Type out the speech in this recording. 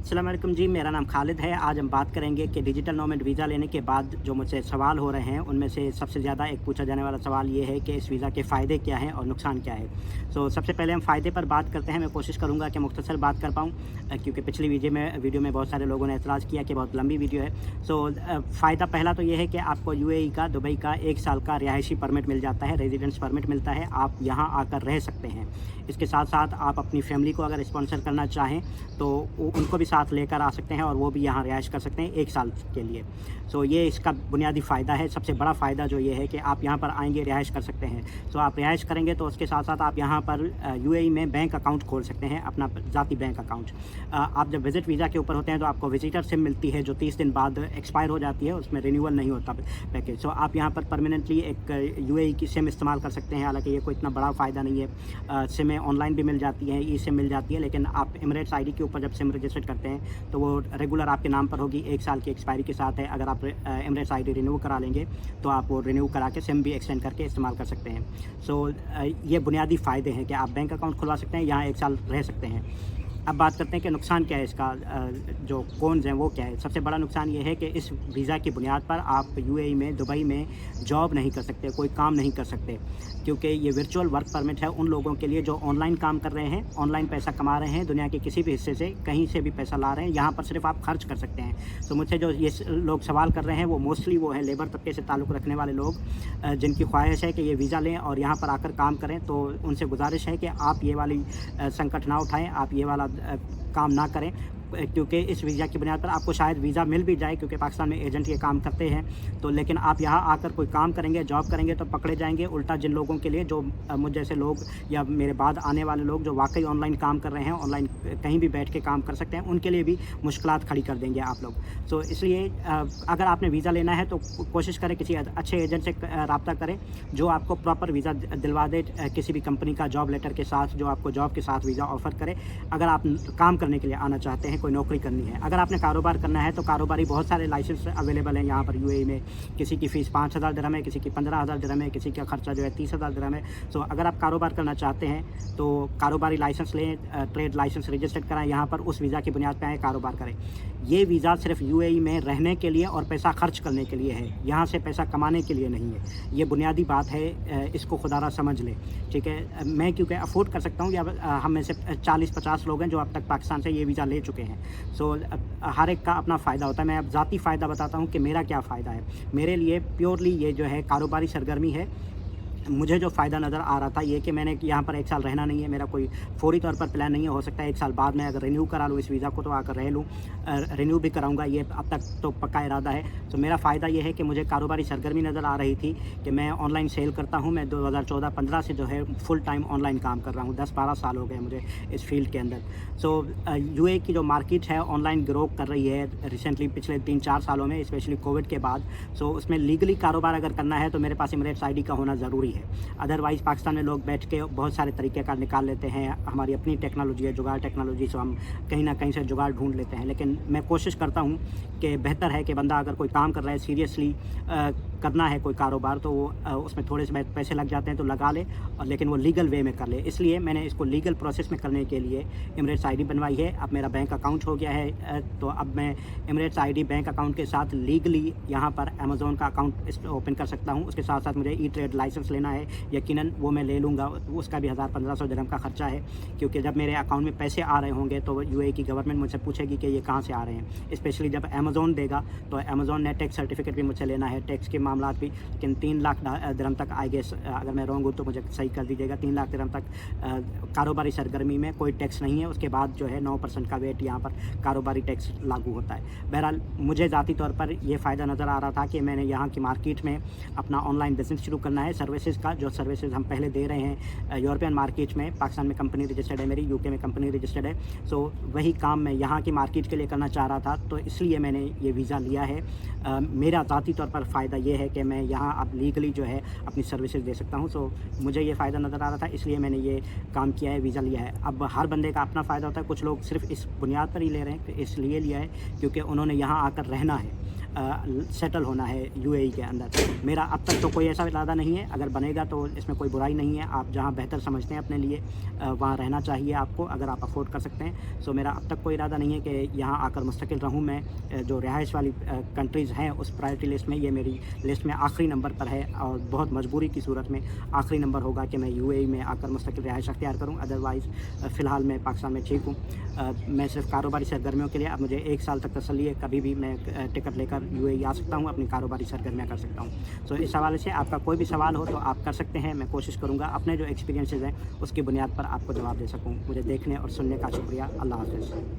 अस्सलाम वालेकुम जी, मेरा नाम खालिद है। आज हम बात करेंगे कि डिजिटल नोमैड वीज़ा लेने के बाद जो मुझसे सवाल हो रहे हैं, उनमें से सबसे ज़्यादा एक पूछा जाने वाला सवाल ये है कि इस वीज़ा के फ़ायदे क्या हैं और नुकसान क्या है। सबसे पहले हम फ़ायदे पर बात करते हैं। मैं कोशिश करूँगा कि मुख्तसर बात कर पाऊँ, क्योंकि पिछली वीडियो में बहुत सारे लोगों ने एतराज़ किया कि बहुत लंबी वीडियो है। फ़ायदा पहला तो ये है कि आपको यूएई का, दुबई का 1 साल का रिहायशी परमिट मिल जाता है, रेज़िडेंस परमिट मिलता है। आप यहाँ आकर रह सकते हैं। इसके साथ-साथ आप अपनी फ़ैमिली को अगर स्पॉन्सर करना चाहें, तो उनको भी साथ लेकर आ सकते हैं और वो भी यहाँ रिहाइश कर सकते हैं 1 साल के लिए। ये इसका बुनियादी फ़ायदा है। सबसे बड़ा फ़ायदा जो ये है कि आप यहाँ पर आएँगे, रिहाइश कर सकते हैं। आप रिहाइश करेंगे तो उसके साथ-साथ आप यहाँ पर यूएई में बैंक अकाउंट खोल सकते हैं, अपना ज़ाती बैंक अकाउंट। आप जब विज़िट वीज़ा के ऊपर होते हैं तो आपको विज़िटर सिम मिलती है, जो 30 दिन बाद एक्सपायर हो जाती है, उसमें रिन्यूअल नहीं होता पैकेज। आप यहाँ पर परमानेंटली एक यूएई की सिम इस्तेमाल कर सकते हैं। हालाँकि ये कोई इतना बड़ा फ़ायदा नहीं है। सिमें ऑनलाइन भी मिल जाती हैं, ई सिम मिल जाती है, लेकिन आप एमिरेट्स आईडी के ऊपर जब सिम रजिस्टर करते हैं तो वो रेगुलर आपके नाम पर होगी, 1 साल की एक्सपायरी के साथ है। अगर आप एमिरेट्स आईडी रिन्यू करा लेंगे तो आप वो रिन्यू करा के सिम भी एक्सटेंड करके इस्तेमाल कर सकते हैं। ये बुनियादी फ़ायदे हैं कि आप बैंक अकाउंट खुलवा सकते हैं, यहाँ 1 साल रह सकते हैं। अब बात करते हैं कि नुकसान क्या है इसका, जो कॉन्स हैं वो क्या है। सबसे बड़ा नुकसान ये है कि इस वीज़ा की बुनियाद पर आप यूएई में, दुबई में जॉब नहीं कर सकते, कोई काम नहीं कर सकते, क्योंकि ये वर्चुअल वर्क परमिट है उन लोगों के लिए जो ऑनलाइन काम कर रहे हैं, ऑनलाइन पैसा कमा रहे हैं, दुनिया के किसी भी हिस्से से, कहीं से भी पैसा ला रहे हैं। यहाँ पर सिर्फ आप खर्च कर सकते हैं। मुझसे जो ये लोग सवाल कर रहे हैं वो मोस्टली वो हैं लेबर तबके से ताल्लुक़ रखने वाले लोग, जिनकी ख्वाहिश है कि ये वीज़ा लें और यहाँ पर आकर काम करें। तो उनसे गुजारिश है कि आप ये वाली संकट ना उठाएँ, आप ये वाला काम ना करें, क्योंकि इस वीज़ा की बुनियाद पर आपको शायद वीज़ा मिल भी जाए, क्योंकि पाकिस्तान में एजेंट ये काम करते हैं। लेकिन आप यहाँ आकर कोई काम करेंगे, जॉब करेंगे तो पकड़े जाएंगे। उल्टा जिन लोगों के लिए, जो मुझ जैसे लोग या मेरे बाद आने वाले लोग जो वाकई ऑनलाइन काम कर रहे हैं, ऑनलाइन कहीं भी बैठ के काम कर सकते हैं, उनके लिए भी मुश्किलात खड़ी कर देंगे आप लोग। इसलिए अगर आपने वीज़ा लेना है तो कोशिश करें किसी अच्छे एजेंट से रब्ता करें, जो आपको प्रॉपर वीज़ा दिलवा दे, किसी भी कंपनी का जॉब लेटर के साथ, जो आपको जॉब के साथ वीज़ा ऑफ़र करे। अगर आप काम करने के लिए आना चाहते हैं, कोई नौकरी करनी है। अगर आपने कारोबार करना है तो कारोबारी बहुत सारे लाइसेंस अवेलेबल हैं यहाँ पर यूएई में। किसी की फ़ीस 5,000 दिरहम है, किसी की 15,000 दिरहम है, किसी का खर्चा जो है 30,000 दिरहम है। अगर आप कारोबार करना चाहते हैं तो कारोबारी लाइसेंस लें, ट्रेड लाइसेंस रजिस्टर्ड कराएं, यहाँ पर उस वीज़ा की बुनियाद पर आएँ, कारोबार करें। ये वीज़ा सिर्फ यूएई में रहने के लिए और पैसा खर्च करने के लिए है, यहाँ से पैसा कमाने के लिए नहीं है। ये बुनियादी बात है, इसको खुदारा समझ लें, ठीक है। मैं क्योंकि अफोर्ड कर सकता हूँ, या हम में से 40-50 लोग हैं जो अब तक पाकिस्तान से ये वीज़ा ले चुके हैं। हर एक का अपना फ़ायदा होता है। मैं अब ज़ाती फ़ायदा बताता हूँ कि मेरा क्या फ़ायदा है। मेरे लिए प्योरली ये जो है कारोबारी सरगर्मी है। मुझे जो फ़ायदा नज़र आ रहा था ये कि मैंने यहाँ पर 1 साल रहना नहीं है, मेरा कोई फ़ौरी तौर पर प्लान नहीं है। हो सकता है 1 साल बाद मैं अगर रिन्यू करा लूँ इस वीज़ा को तो आकर रह लूँ, रिन्यू भी कराऊँगा, ये अब तक तो पक्का इरादा है। मेरा फ़ायदा ये है कि मुझे कारोबारी सरगर्मी नज़र आ रही थी कि मैं ऑनलाइन सेल करता हूँ। मैं 2014-15 से जो है फुल टाइम ऑनलाइन काम कर रहा हूँ, 10-12 साल हो गए मुझे इस फील्ड के अंदर। यूएई की जो मार्केट है ऑनलाइन ग्रो कर रही है रिसेंटली, पिछले 3-4 सालों में, स्पेशली कोविड के बाद। उसमें लीगली कारोबार अगर करना है तो मेरे पास एमिरेट्स आईडी का होना ज़रूरी है। अदरवाइज़ पाकिस्तान में लोग बैठ के बहुत सारे तरीके कार निकाल लेते हैं। हमारी अपनी टेक्नोलॉजी है, जुगाड़ टेक्नोलॉजी, हम कहीं ना कहीं से जुगाड़ ढूंढ लेते हैं। लेकिन मैं कोशिश करता हूँ कि बेहतर है कि बंदा अगर कोई काम कर रहा है, सीरियसली करना है कोई कारोबार, तो वो उसमें थोड़े से पैसे लग जाते हैं तो लगा ले, और लेकिन वो लीगल वे में कर ले। इसलिए मैंने इसको लीगल प्रोसेस में करने के लिए एमिरेट्स आईडी बनवाई है। अब मेरा बैंक अकाउंट हो गया है, तो अब मैं एमिरेट्स आईडी बैंक अकाउंट के साथ लीगली यहाँ पर अमेज़ॉन का अकाउंट ओपन कर सकता हूँ। उसके साथ साथ मुझे ई ट्रेड लाइसेंस लेना है, यकीनन वो मैं ले लूँगा। उसका भी 1000-1500 दिरहम का खर्चा है, क्योंकि जब मेरे अकाउंट में पैसे आ रहे होंगे तो यूएई की गवर्नमेंट मुझसे पूछेगी कि ये कहाँ से आ रहे हैं। स्पेशली जब अमेज़ॉन देगा तो अमेज़ॉन ने टैक्स सर्टिफिकेट भी मुझसे लेना है, टैक्स के मामला भी। लेकिन 3 लाख दिरहम तक, आई गेस, अगर मैं रॉन्ग हूँ तो मुझे सही कर दीजिएगा, 3 लाख दिरहम तक कारोबारी सरगर्मी में कोई टैक्स नहीं है। उसके बाद जो है 9% का वेट यहाँ पर कारोबारी टैक्स लागू होता है। बहरहाल मुझे ज़ाती तौर पर ये फ़ायदा नज़र आ रहा था कि मैंने यहाँ की मार्केट में अपना ऑनलाइन बिज़नेस शुरू करना है, सर्विसेज का। जो सर्विसेज हम पहले दे रहे हैं यूरोपियन मार्केट में, पाकिस्तान में कंपनी रजिस्टर्ड है मेरी, यूके में कंपनी रजिस्टर्ड है। वही काम मैं यहाँ की मार्केट के लिए करना चाह रहा था, तो इसलिए मैंने ये वीज़ा लिया है। मेरा ज़ाती तौर पर फ़ायदा ये है कि मैं यहाँ अब लीगली जो है अपनी सर्विसेज दे सकता हूँ। मुझे ये फ़ायदा नज़र आ रहा था, इसलिए मैंने ये काम किया है, वीज़ा लिया है। अब हर बंदे का अपना फ़ायदा होता है। कुछ लोग सिर्फ इस बुनियाद पर ही ले रहे हैं, इसलिए लिया है क्योंकि उन्होंने यहाँ आकर रहना है। सेटल होना है यूएई के अंदर। मेरा अब तक तो कोई ऐसा इरादा नहीं है, अगर बनेगा तो इसमें कोई बुराई नहीं है। आप जहाँ बेहतर समझते हैं अपने लिए वहाँ रहना चाहिए आपको, अगर आप अफोर्ड कर सकते हैं। सो मेरा अब तक कोई इरादा नहीं है कि यहाँ आकर मुस्तकिल रहूँ मैं। जो रिहाइश वाली कंट्रीज़ हैं उस प्रायोरिटी लिस्ट में, ये मेरी लिस्ट में आखिरी नंबर पर है, और बहुत मजबूरी की सूरत में आखिरी नंबर होगा कि मैं यूएई में आकर मुस्तकिल रिहाइश अख्तियार करूँ। अदरवाइज़ फ़िलहाल मैं पाकिस्तान में ठीक हूँ। मैं सिर्फ कारोबारी सरगर्मियों के लिए, अब मुझे 1 साल तक तसल्ली है, कभी भी मैं टिकट लेकर यूएई आ सकता हूँ, अपनी कारोबारी सरगर्मियाँ कर सकता हूँ। सो इस हवाले से आपका कोई भी सवाल हो तो आप कर सकते हैं। मैं कोशिश करूँगा अपने जो एक्सपीरियंसेस हैं उसकी बुनियाद पर आपको जवाब दे सकूँ। मुझे देखने और सुनने का शुक्रिया। अल्लाह हाफ़िज़।